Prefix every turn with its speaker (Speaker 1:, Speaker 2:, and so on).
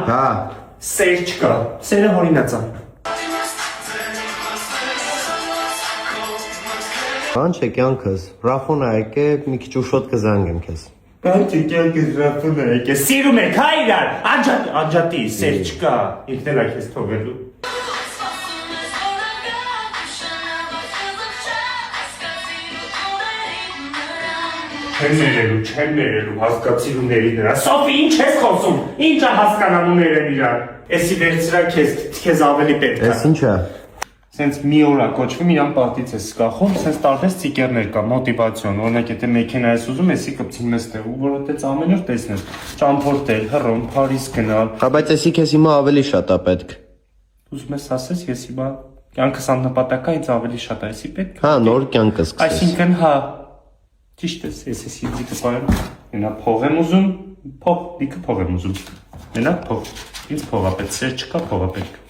Speaker 1: Հա։
Speaker 2: Սեր չկա, սերը հորինած է։
Speaker 1: Ինչ է կյանքս, Ռաֆոն է եկե, մի քիչ ուշոտ կզանգեմ քեզ։
Speaker 2: Ինչ է կյանքս Ռաֆոն է եկե, սիրում եք, հա իրար, անջատի, սեր չկա, ինքն էլ է քեզ թողելու։ Չեմ ներելու, հասկացիր ու ների նրա, Սոֆի, ինչ ես խոսում, ինչ է հասկանալու ներեն իրար, էսի վերցրա քեզ ավելի պետք է։
Speaker 1: Էս ինչ է։
Speaker 2: Սենց մի օր է կոչվում, իրան պատից ես կախում, սենց տարբեր ստիկերներ կա, մոտիվացիոն, օրինակ եթե մեքենա ես ուզում, էսի կպցին մեզ տեղ, ու որովհետև ամեն օր տեսնես, ճամփորդել, հռոմ, Փարիզ գնալ։
Speaker 1: Հա, բայց էսի քեզ հիմա ավելի շատ է պետք։
Speaker 2: Ուզում ես ասես, ես հիմա կյանքս աննպատակա ինձ ավելի շատ է, էսի պետք։
Speaker 1: Հա, նոր կյանք սկսես։
Speaker 2: Այսինքն, հա, ճիշտ ես, ես էսի դիքը պարեմ, մենա փող եմ ուզում, դիքը փող եմ ուզում, մենա փող, ինձ փող է պետք, սեր չկա, փող է պետք։